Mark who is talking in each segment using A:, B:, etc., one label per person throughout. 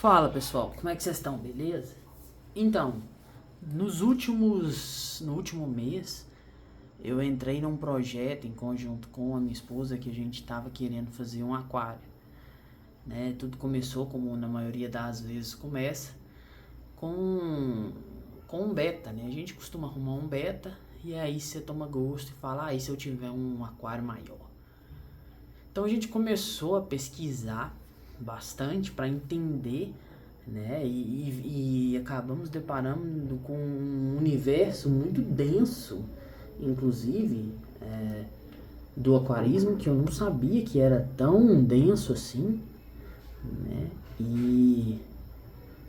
A: Fala pessoal, como é que vocês estão, beleza? Então, no último mês, eu entrei num projeto em conjunto com a minha esposa que a gente estava querendo fazer um aquário, né? Tudo começou, como na maioria das vezes começa, com, com um beta, né? A gente costuma arrumar um beta e aí você toma gosto e fala, e se eu tiver um aquário maior? Então a gente começou a pesquisar bastante para entender, né? E acabamos deparando com um universo muito denso, inclusive do aquarismo, que eu não sabia que era tão denso assim, né? E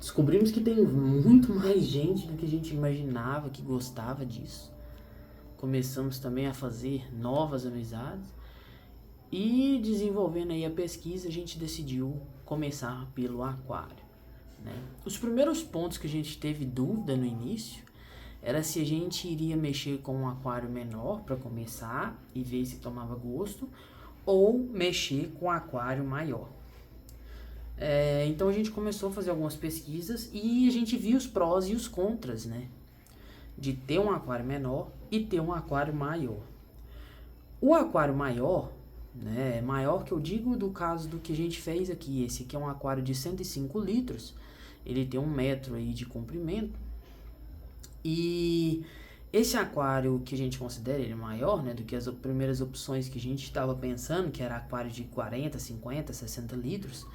A: descobrimos que tem muito mais gente do que a gente imaginava que gostava disso. Começamos também a fazer novas amizades e desenvolvendo aí a pesquisa, a gente decidiu começar pelo aquário, né? Os primeiros pontos que a gente teve dúvida no início era se a gente iria mexer com um aquário menor para começar e ver se tomava gosto, ou mexer com um aquário maior. Então a gente começou a fazer algumas pesquisas e a gente viu os prós e os contras, né? De ter um aquário menor e ter um aquário maior. O aquário maior, né, maior que eu digo do caso do que a gente fez aqui, esse aqui é um aquário de 105 litros, ele tem 1 metro aí de comprimento, e esse aquário que a gente considera ele maior, né, do que as primeiras opções que a gente estava pensando, que era aquário de 40, 50, 60 litros,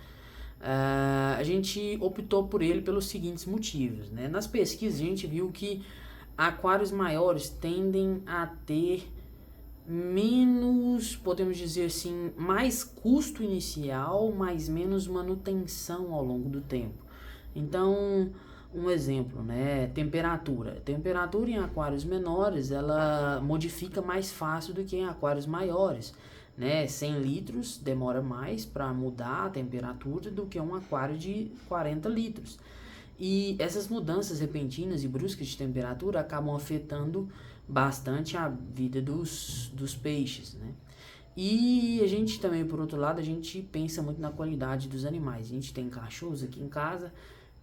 A: a gente optou por ele pelos seguintes motivos, né? Nas pesquisas a gente viu que aquários maiores tendem a ter menos, podemos dizer assim, mais custo inicial, mas menos manutenção ao longo do tempo. Então, um exemplo, né? Temperatura. Temperatura em aquários menores, ela modifica mais fácil do que em aquários maiores, né? 100 litros demora mais para mudar a temperatura do que um aquário de 40 litros. E essas mudanças repentinas e bruscas de temperatura acabam afetando bastante a vida dos peixes, né? E a gente também, por outro lado, a gente pensa muito na qualidade dos animais. A gente tem cachorros aqui em casa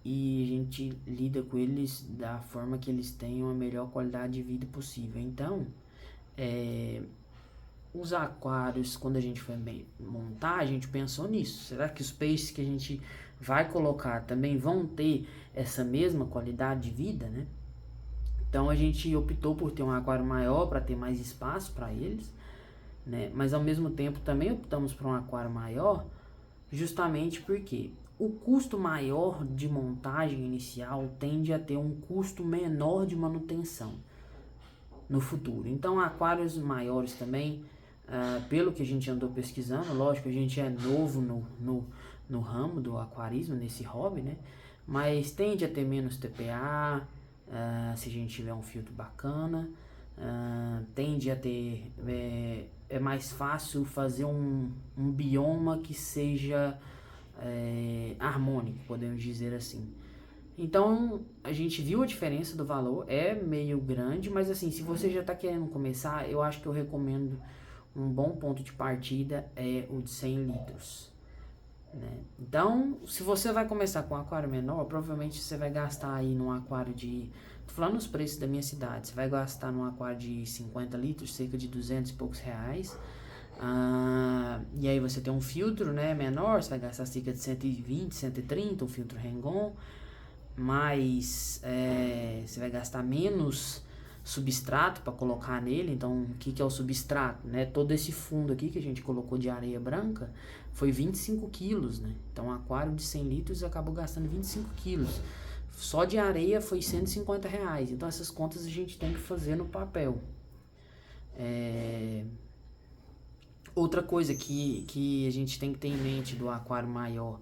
A: e a gente lida com eles da forma que eles tenham a melhor qualidade de vida possível. Então, os aquários, quando a gente foi montar, a gente pensou nisso. Será que os peixes que a gente vai colocar também vão ter essa mesma qualidade de vida, né? Então a gente optou por ter um aquário maior para ter mais espaço para eles, né? Mas ao mesmo tempo também optamos por um aquário maior, justamente porque o custo maior de montagem inicial tende a ter um custo menor de manutenção no futuro. Então aquários maiores também, pelo que a gente andou pesquisando, lógico, a gente é novo no ramo do aquarismo, nesse hobby, né? Mas tende a ter menos TPA, se a gente tiver um filtro bacana, tende a ter, é mais fácil fazer um bioma que seja harmônico, podemos dizer assim. Então a gente viu a diferença do valor, é meio grande, mas assim, se você já está querendo começar, eu acho que eu recomendo um bom ponto de partida é o de 100 litros. Né? Então, se você vai começar com um aquário menor, provavelmente você vai gastar aí num aquário de... Tô falando os preços da minha cidade. Você vai gastar num aquário de 50 litros, cerca de 200 e poucos reais. E aí você tem um filtro, né, menor, você vai gastar cerca de 120, 130, um filtro Rengon. Mas você vai gastar menos substrato para colocar nele. Então, o que é o substrato, né? Todo esse fundo aqui que a gente colocou de areia branca foi 25 quilos, né? Então, um aquário de 100 litros acabou gastando 25 quilos. Só de areia foi 150 reais. Então, essas contas a gente tem que fazer no papel. Outra coisa que a gente tem que ter em mente do aquário maior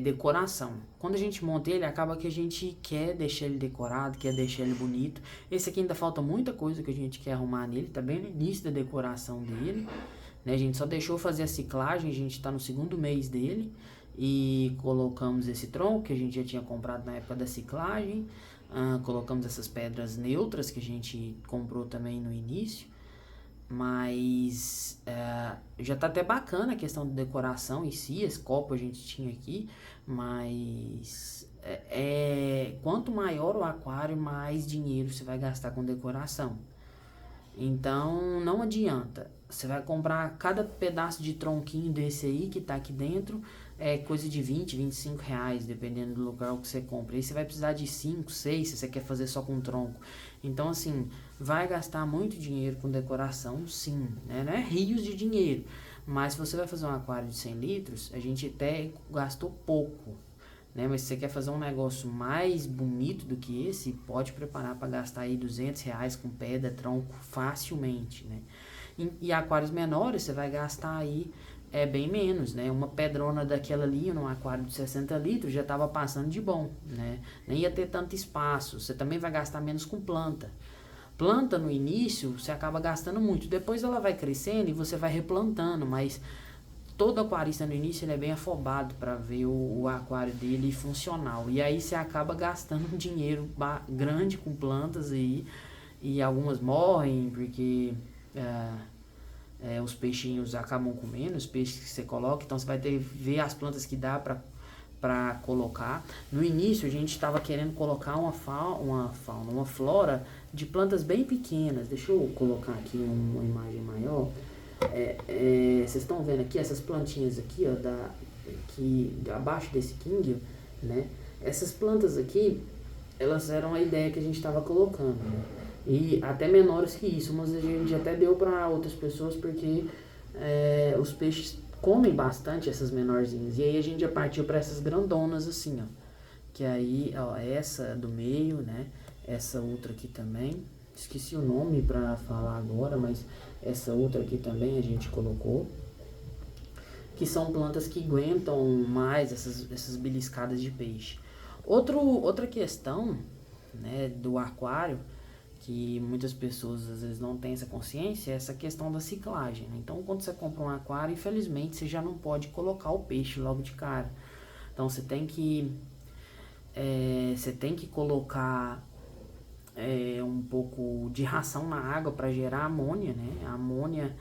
A: decoração. Quando a gente monta ele, acaba que a gente quer deixar ele decorado, quer deixar ele bonito. Esse aqui ainda falta muita coisa que a gente quer arrumar nele, tá bem no início da decoração dele, né? A gente só deixou fazer a ciclagem, a gente tá no segundo mês dele e colocamos esse tronco que a gente já tinha comprado na época da ciclagem, colocamos essas pedras neutras que a gente comprou também no início. Mas já tá até bacana a questão de decoração em si. Esse copo a gente tinha aqui, mas quanto maior o aquário, mais dinheiro você vai gastar com decoração. Então não adianta. Você vai comprar cada pedaço de tronquinho desse aí que tá aqui dentro, é coisa de 20, 25 reais, dependendo do lugar que você compra. Aí você vai precisar de 5, 6 se você quer fazer só com tronco. Então assim, vai gastar muito dinheiro com decoração, sim, né? Não é rios de dinheiro. Mas se você vai fazer um aquário de 100 litros, a gente até gastou pouco, né? Mas se você quer fazer um negócio mais bonito do que esse, pode preparar para gastar aí 200 reais com pedra, tronco, facilmente, né? E aquários menores, você vai gastar aí bem menos, né? Uma pedrona daquela ali, num aquário de 60 litros, já estava passando de bom, né? Nem ia ter tanto espaço. Você também vai gastar menos com planta. Planta no início, você acaba gastando muito. Depois ela vai crescendo e você vai replantando, mas todo aquarista no início ele é bem afobado para ver o aquário dele funcional. E aí você acaba gastando um dinheiro grande com plantas aí, e algumas morrem porque os peixinhos acabam comendo os peixes que você coloca. Então você vai ter que ver as plantas que dá para colocar. No início a gente estava querendo colocar uma fauna, uma flora de plantas bem pequenas. Deixa eu colocar aqui uma imagem maior. Vocês estão vendo aqui essas plantinhas aqui, ó, aqui abaixo desse king, né? Essas plantas aqui, elas eram a ideia que a gente estava colocando, né? E até menores que isso, mas a gente até deu para outras pessoas porque os peixes comem bastante essas menorzinhas. E aí a gente já partiu para essas grandonas assim, ó. Que aí, ó, essa do meio, né? Essa outra aqui também. Esqueci o nome para falar agora, mas essa outra aqui também a gente colocou. Que são plantas que aguentam mais essas beliscadas de peixe. Outra questão, né, do aquário, que muitas pessoas às vezes não têm essa consciência, é essa questão da ciclagem, né? Então quando você compra um aquário, infelizmente você já não pode colocar o peixe logo de cara. Então você tem que colocar um pouco de ração na água para gerar amônia, né? A amônia,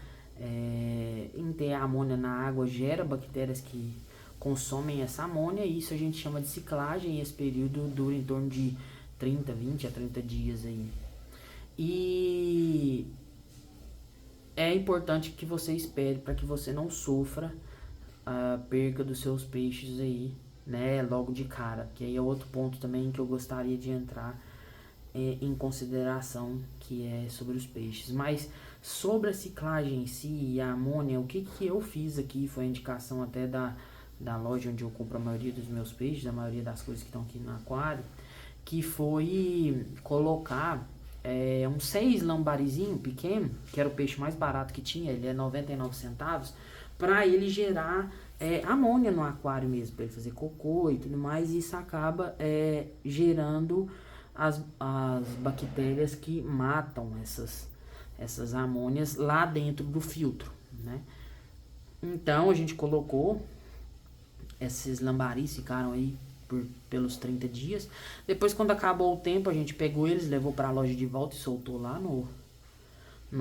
A: em ter a amônia na água, gera bactérias que consomem essa amônia, e isso a gente chama de ciclagem, e esse período dura em torno de 20 a 30 dias aí. E é importante que você espere para que você não sofra a perca dos seus peixes aí, né, logo de cara, que aí é outro ponto também que eu gostaria de entrar em consideração, que é sobre os peixes. Mas sobre a ciclagem em si e a amônia, o que eu fiz aqui foi a indicação até da loja onde eu compro a maioria dos meus peixes, a maioria das coisas que estão aqui no aquário, que foi colocar um 6 lambarizinho pequeno, que era o peixe mais barato que tinha, ele é 99 centavos, para ele gerar amônia no aquário mesmo, para ele fazer cocô e tudo mais, e isso acaba gerando as bactérias que matam essas amônias lá dentro do filtro, né? Então a gente colocou esses lambaris, ficaram aí pelos 30 dias. Depois, quando acabou o tempo, a gente pegou eles, levou para a loja de volta e soltou lá no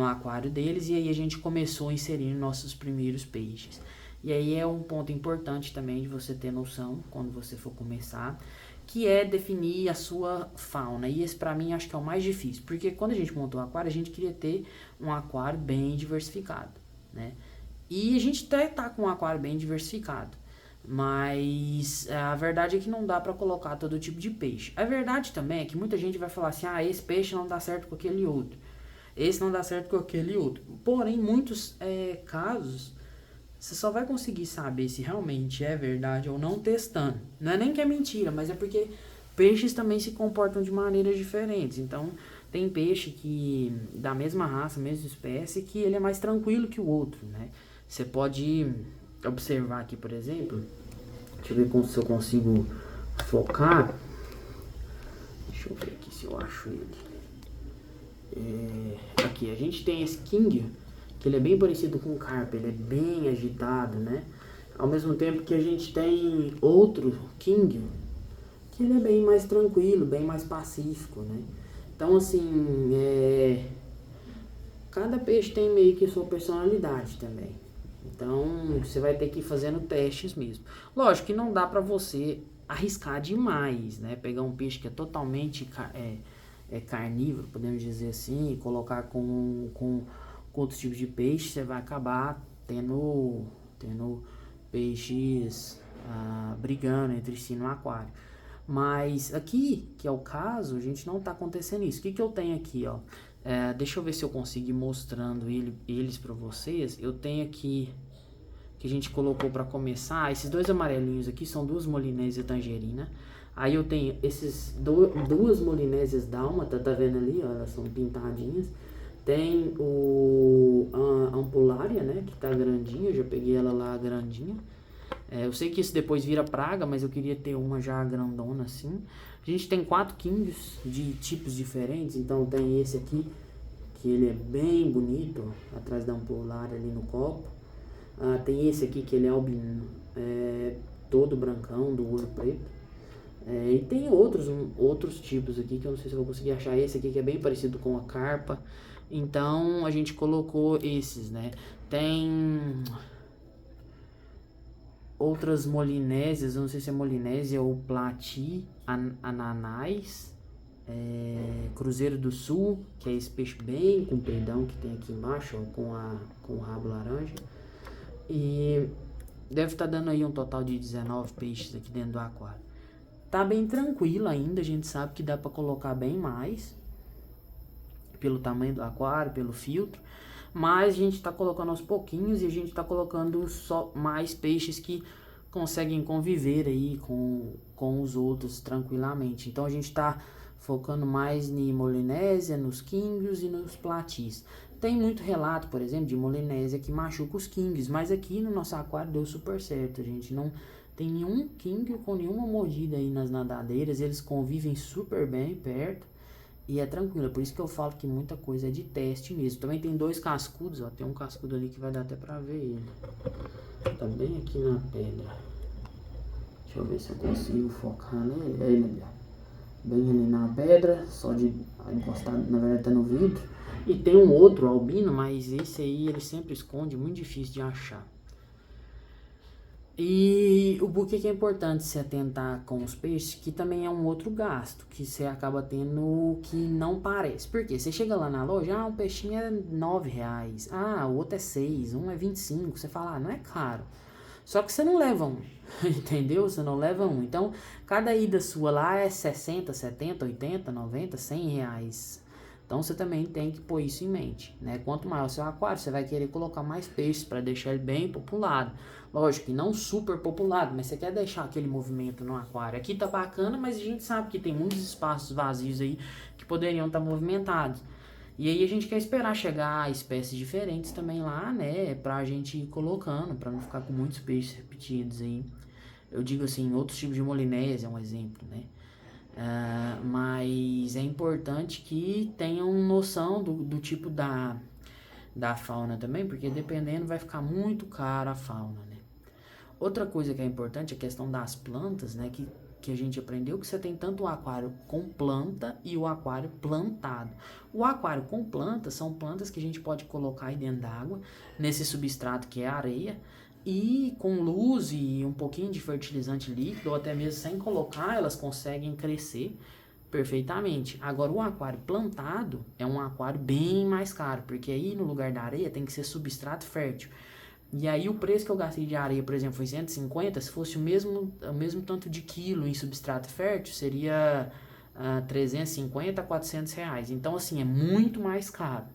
A: aquário deles. E aí a gente começou a inserir nossos primeiros peixes. E aí é um ponto importante também de você ter noção quando você for começar, que é definir a sua fauna. E esse para mim acho que é o mais difícil, porque quando a gente montou o aquário, a gente queria ter um aquário bem diversificado, né? E a gente até tá com um aquário bem diversificado, mas a verdade é que não dá para colocar todo tipo de peixe. A verdade também é que muita gente vai falar assim, esse peixe não dá certo com aquele outro, esse não dá certo com aquele outro. Porém, em muitos casos, você só vai conseguir saber se realmente é verdade ou não testando. Não é nem que é mentira, mas é porque peixes também se comportam de maneiras diferentes. Então, tem peixe que da mesma raça, mesma espécie, que ele é mais tranquilo que o outro, né? Você pode observar aqui, por exemplo, deixa eu ver se eu consigo focar. Deixa eu ver aqui se eu acho ele. Aqui, a gente tem esse king, que ele é bem parecido com o carpa, ele é bem agitado, né? Ao mesmo tempo que a gente tem outro king, que ele é bem mais tranquilo, bem mais pacífico, né? Então, assim, Cada peixe tem meio que sua personalidade também. Então, você vai ter que ir fazendo testes mesmo. Lógico que não dá pra você arriscar demais, né? Pegar um peixe que é totalmente carnívoro, podemos dizer assim, e colocar com outros tipos de peixe, você vai acabar tendo peixes brigando entre si no aquário. Mas aqui, que é o caso, a gente não tá acontecendo isso. O que eu tenho aqui, ó? Deixa eu ver se eu consigo ir mostrando eles para vocês. Eu tenho aqui, que a gente colocou para começar, esses dois amarelinhos aqui são duas molinésias tangerina. Aí eu tenho esses duas molinésias dálmata, tá vendo ali, ó, elas são pintadinhas. Tem a ampulária, né, que tá grandinha, eu já peguei ela lá grandinha. Eu sei que isso depois vira praga, mas eu queria ter uma já grandona assim. A gente tem 4 kingios de tipos diferentes, então tem esse aqui, que ele é bem bonito, ó, atrás da ampulária ali no copo. Tem esse aqui que ele é albino, todo brancão, do olho preto. E tem outros tipos aqui que eu não sei se eu vou conseguir achar. Esse aqui que é bem parecido com a carpa. Então a gente colocou esses, né? Tem outras molinésias, eu não sei se é molinésia ou plati, ananás, cruzeiro do sul, que é esse peixe bem compridão que tem aqui embaixo, ó, com o rabo laranja. E deve estar dando aí um total de 19 peixes aqui dentro do aquário. Tá bem tranquilo ainda, a gente sabe que dá para colocar bem mais, pelo tamanho do aquário, pelo filtro. Mas a gente está colocando aos pouquinhos e a gente está colocando só mais peixes que conseguem conviver aí com os outros tranquilamente. Então a gente está focando mais em molinésia, nos kingios e nos platis. Tem muito relato, por exemplo, de molinésia que machuca os kingios, mas aqui no nosso aquário deu super certo. A gente não tem nenhum kingio com nenhuma mordida aí nas nadadeiras, eles convivem super bem perto. E é tranquilo, é por isso que eu falo que muita coisa é de teste mesmo. Também tem 2 cascudos, ó. Tem um cascudo ali que vai dar até pra ver ele. Tá bem aqui na pedra. Deixa eu ver se eu consigo focar nele. É ele ali, ó. Bem ali na pedra, só de encostar, na verdade tá no vidro. E tem um outro albino, mas esse aí ele sempre esconde, muito difícil de achar. E o porquê que é importante se atentar com os peixes, que também é um outro gasto, que você acaba tendo que não parece. Porque você chega lá na loja, um peixinho é R$9, o outro é 6, um é 25, você fala, não é caro. Só que você não leva um, entendeu? Você não leva um. Então, cada ida sua lá é 60, 70, 80, 90, R$100. Então você também tem que pôr isso em mente, né? Quanto maior o seu aquário, você vai querer colocar mais peixes para deixar ele bem populado. Lógico que não super populado, mas você quer deixar aquele movimento no aquário. Aqui tá bacana, mas a gente sabe que tem muitos espaços vazios aí que poderiam estar movimentados. E aí a gente quer esperar chegar espécies diferentes também lá, né? Pra gente ir colocando, pra não ficar com muitos peixes repetidos aí. Eu digo assim, outros tipos de molinésia é um exemplo, né? Mas é importante que tenham noção do tipo da fauna também, porque dependendo vai ficar muito caro a fauna, né? Outra coisa que é importante é a questão das plantas, né? Que a gente aprendeu que você tem tanto o aquário com planta e o aquário plantado. O aquário com plantas são plantas que a gente pode colocar aí dentro d'água, nesse substrato que é a areia, e com luz e um pouquinho de fertilizante líquido, ou até mesmo sem colocar, elas conseguem crescer perfeitamente. Agora, o aquário plantado é um aquário bem mais caro, porque aí no lugar da areia tem que ser substrato fértil. E aí o preço que eu gastei de areia, por exemplo, foi 150, se fosse o mesmo tanto de quilo em substrato fértil, seria 350 a R$400. Então, assim, é muito mais caro.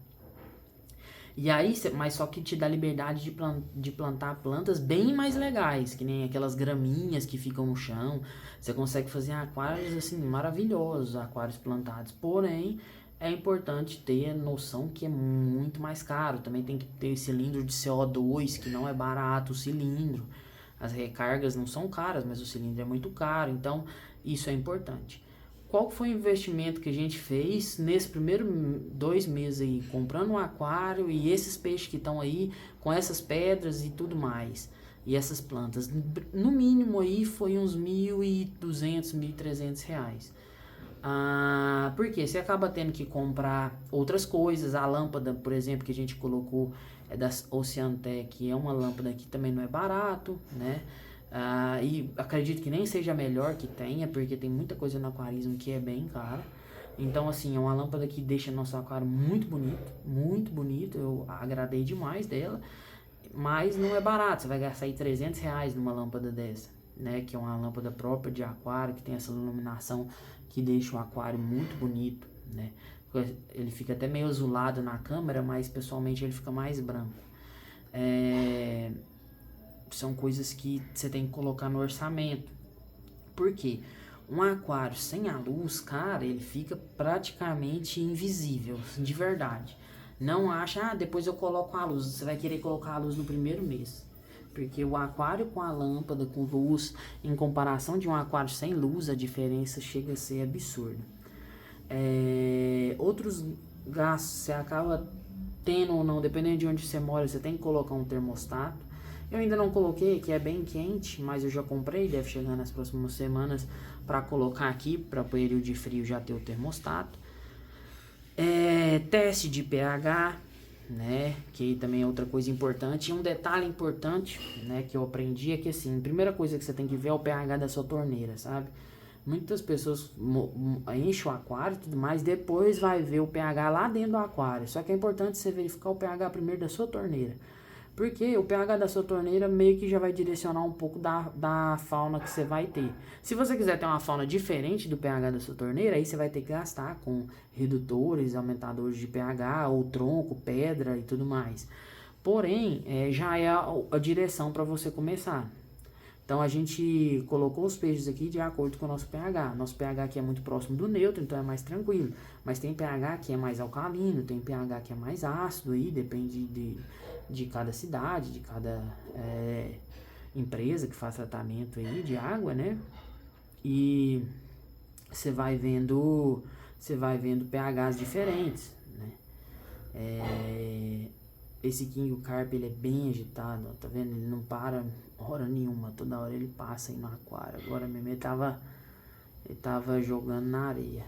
A: E aí, mas só que te dá liberdade de plantar plantas bem mais legais, que nem aquelas graminhas que ficam no chão. Você consegue fazer aquários, assim, maravilhosos, aquários plantados. Porém, é importante ter noção que é muito mais caro. Também tem que ter cilindro de CO2, que não é barato o cilindro. As recargas não são caras, mas o cilindro é muito caro. Então, isso é importante. Qual foi o investimento que a gente fez nesse primeiro 2 meses aí, comprando um aquário e esses peixes que estão aí, com essas pedras e tudo mais, e essas plantas? No mínimo aí foi uns R$1.200, R$1.300. Porque você acaba tendo que comprar outras coisas. A lâmpada, por exemplo, que a gente colocou é da Oceantec, é uma lâmpada que também não é barato, né? E acredito que nem seja a melhor que tenha, porque tem muita coisa no aquarismo que é bem cara. Então, assim, é uma lâmpada que deixa nosso aquário muito bonito, muito bonito. Eu agradei demais dela, mas não é barato. Você vai gastar aí R$ 300 numa lâmpada dessa, né? Que é uma lâmpada própria de aquário, que tem essa iluminação que deixa o aquário muito bonito, né? Ele fica até meio azulado na câmera, mas pessoalmente ele fica mais branco. São coisas que você tem que colocar no orçamento. Por quê? Um aquário sem a luz, cara, ele fica praticamente invisível, de verdade. Não acha, depois eu coloco a luz. Você vai querer colocar a luz no primeiro mês. Porque o aquário com a lâmpada, com luz, em comparação de um aquário sem luz, a diferença chega a ser absurda. Outros gastos você acaba tendo ou não, dependendo de onde você mora, você tem que colocar um termostato. Eu ainda não coloquei, que é bem quente, mas eu já comprei, deve chegar nas próximas semanas para colocar aqui, para o período de frio já ter o termostato. Teste de pH, né, que também é outra coisa importante. E um detalhe importante, né, que eu aprendi é que, assim, a primeira coisa que você tem que ver é o pH da sua torneira, sabe? Muitas pessoas enchem o aquário e tudo mais, depois vai ver o pH lá dentro do aquário. Só que é importante você verificar o pH primeiro da sua torneira. Porque o pH da sua torneira meio que já vai direcionar um pouco da fauna que você vai ter. Se você quiser ter uma fauna diferente do pH da sua torneira, aí você vai ter que gastar com redutores, aumentadores de pH, ou tronco, pedra e tudo mais. Porém, já é a direção para você começar. Então a gente colocou os peixes aqui de acordo com o nosso pH. Nosso pH aqui é muito próximo do neutro, então é mais tranquilo. Mas tem pH que é mais alcalino, tem pH que é mais ácido, aí depende de cada cidade, de cada empresa que faz tratamento aí de água, né? E você vai vendo pHs diferentes, né? Esse King Carp, ele é bem agitado, ó, tá vendo? Ele não para hora nenhuma, toda hora ele passa aí no aquário. Agora mesmo ele tava jogando na areia.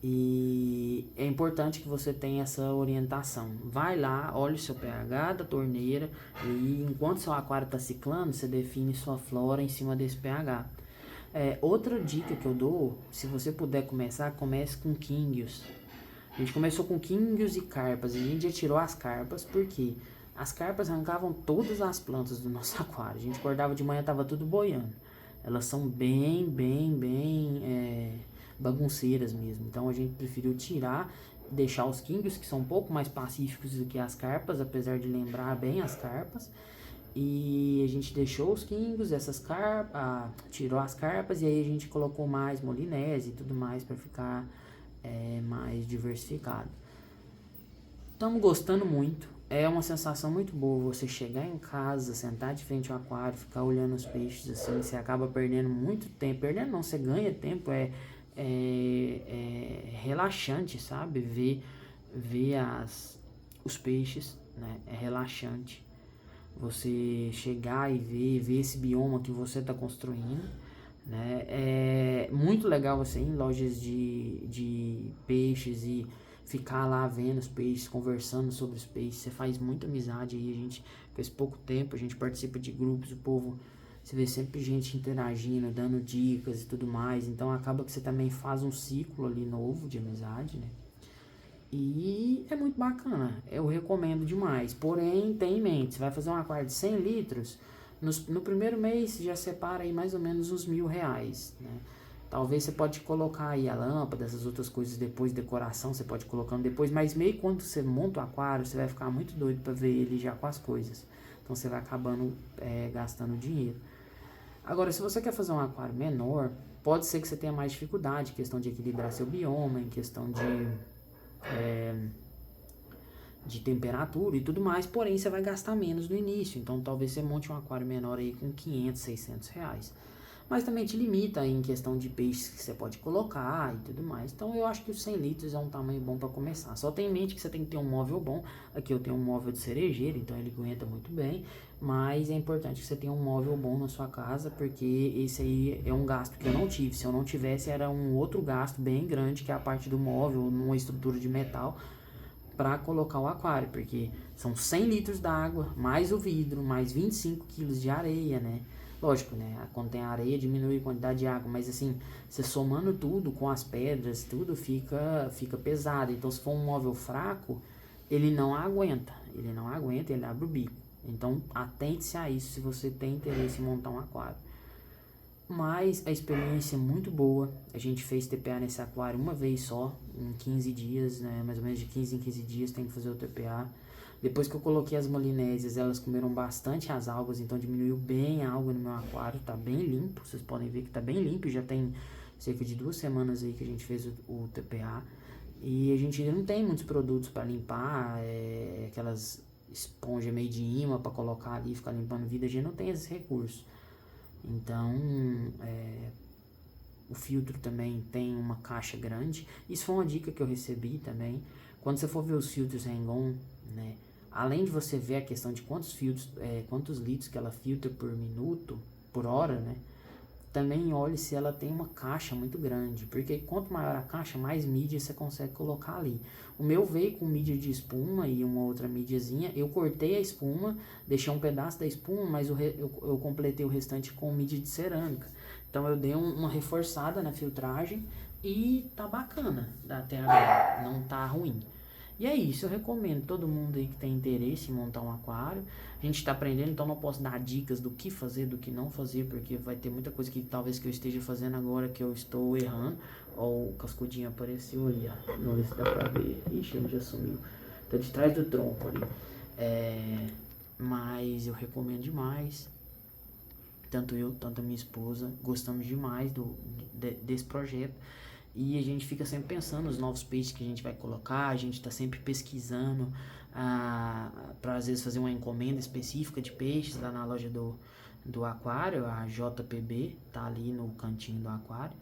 A: E é importante que você tenha essa orientação. Vai lá, olha o seu pH da torneira e enquanto seu aquário está ciclando, você define sua flora em cima desse pH. Outra dica que eu dou, se você puder começar, comece com Kingios. A gente começou com Kingios e carpas, e a gente já tirou as carpas, porque as carpas arrancavam todas as plantas do nosso aquário. A gente acordava de manhã, tava tudo boiando. Elas são bem bagunceiras mesmo. Então a gente preferiu tirar, deixar os Kingios, que são um pouco mais pacíficos do que as carpas, apesar de lembrar bem as carpas. E a gente deixou os Kingios, tirou as carpas, e aí a gente colocou mais molinese e tudo mais para ficar mais diversificado. Estamos gostando muito. É uma sensação muito boa você chegar em casa, sentar de frente ao aquário, ficar olhando os peixes assim. Você acaba perdendo muito tempo. Perdendo não, você ganha tempo. É relaxante, sabe? Ver os peixes, né? É relaxante. Você chegar e ver esse bioma que você está construindo, né? É muito legal você ir em lojas de peixes e ficar lá vendo os peixes, conversando sobre os peixes. Você faz muita amizade aí. A gente faz pouco tempo, a gente participa de grupos, o povo, você vê sempre gente interagindo, dando dicas e tudo mais. Então acaba que você também faz um ciclo ali novo de amizade, né? E é muito bacana, eu recomendo demais. Porém, tenha em mente, você vai fazer um aquário de 100 litros, no primeiro mês você já separa aí mais ou menos uns R$ 1.000, né? Talvez você pode colocar aí a lâmpada, essas outras coisas depois, decoração, você pode ir colocando depois, mas meio quando você monta o aquário, você vai ficar muito doido para ver ele já com as coisas. Então você vai acabando gastando dinheiro. Agora, se você quer fazer um aquário menor, pode ser que você tenha mais dificuldade, questão de equilibrar seu bioma, em questão de temperatura e tudo mais, porém você vai gastar menos no início, então talvez você monte um aquário menor aí com R$ 500, R$ 600. mas também te limita em questão de peixes que você pode colocar e tudo mais. Então eu acho que os 100 litros é um tamanho bom para começar. Só tem em mente que você tem que ter um móvel bom. Aqui eu tenho um móvel de cerejeira, então ele aguenta muito bem, mas é importante que você tenha um móvel bom na sua casa, porque esse aí é um gasto que eu não tive. Se eu não tivesse, era um outro gasto bem grande, que é a parte do móvel, numa estrutura de metal, para colocar o aquário, porque são 100 litros d'água, mais o vidro, mais 25 quilos de areia, né? Lógico, né? Quando tem areia diminui a quantidade de água, mas assim, você somando tudo com as pedras, tudo fica pesado. Então, se for um móvel fraco, ele não aguenta, ele abre o bico. Então, atente-se a isso se você tem interesse em montar um aquário. Mas a experiência é muito boa. A gente fez TPA nesse aquário uma vez só, em 15 dias, né? Mais ou menos de 15 em 15 dias tem que fazer o TPA. Depois que eu coloquei as molinésias, elas comeram bastante as algas, então diminuiu bem a água no meu aquário, tá bem limpo. Vocês podem ver que tá bem limpo, já tem cerca de 2 semanas aí que a gente fez o TPA. E a gente não tem muitos produtos para limpar, aquelas esponja meio de imã para colocar ali e ficar limpando vida, a gente não tem esses recursos. Então, o filtro também tem uma caixa grande. Isso foi uma dica que eu recebi também. Quando você for ver os filtros Hang-On, né, além de você ver a questão de quantos filtros, quantos litros que ela filtra por minuto, por hora, né, também olhe se ela tem uma caixa muito grande, porque quanto maior a caixa, mais mídia você consegue colocar ali. O meu veio com mídia de espuma e uma outra mídiazinha. Eu cortei a espuma, deixei um pedaço da espuma, mas eu completei o restante com mídia de cerâmica. Então eu dei uma reforçada na filtragem e tá bacana até agora, não tá ruim. E é isso, eu recomendo todo mundo aí que tem interesse em montar um aquário. A gente está aprendendo, então não posso dar dicas do que fazer, do que não fazer, porque vai ter muita coisa que talvez que eu esteja fazendo agora que eu estou errando. Ó, o cascudinho apareceu ali, ó. Vamos ver se dá pra ver. Ixi, ele já sumiu. Tá de trás do tronco ali. Mas eu recomendo demais. Tanto eu, tanto a minha esposa, gostamos demais desse projeto. E a gente fica sempre pensando nos novos peixes que a gente vai colocar, a gente está sempre pesquisando para às vezes fazer uma encomenda específica de peixes lá na loja do aquário, a JPB, tá ali no cantinho do aquário.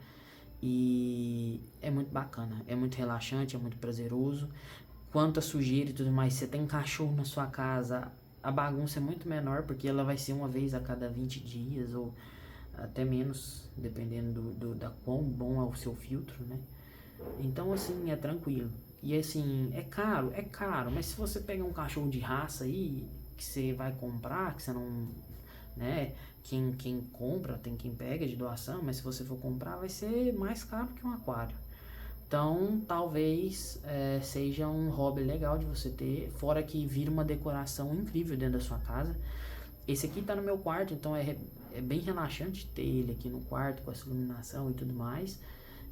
A: E é muito bacana, é muito relaxante, é muito prazeroso. Quanto a sujeira e tudo mais, você tem cachorro na sua casa, a bagunça é muito menor, porque ela vai ser uma vez a cada 20 dias ou até menos, dependendo da quão bom é o seu filtro, né? Então, assim, é tranquilo. E, assim, é caro, mas se você pegar um cachorro de raça aí, que você vai comprar, que você não, né? Quem compra, tem quem pega de doação, mas se você for comprar, vai ser mais caro que um aquário. Então, talvez seja um hobby legal de você ter, fora que vira uma decoração incrível dentro da sua casa. Esse aqui tá no meu quarto, então é bem relaxante ter ele aqui no quarto com essa iluminação e tudo mais.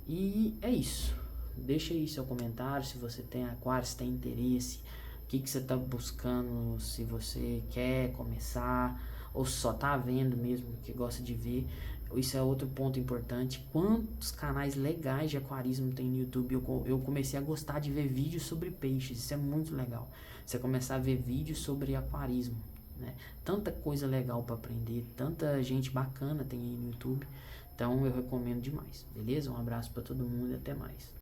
A: E é isso. Deixa aí seu comentário se você tem aquário, se tem interesse, o que você tá buscando, se você quer começar ou só tá vendo mesmo, que gosta de ver. Isso é outro ponto importante. Quantos canais legais de aquarismo tem no YouTube? Eu comecei a gostar de ver vídeos sobre peixes. Isso é muito legal. Você começar a ver vídeos sobre aquarismo, né? Tanta coisa legal para aprender, tanta gente bacana tem aí no YouTube. Então eu recomendo demais, beleza? Um abraço para todo mundo e até mais.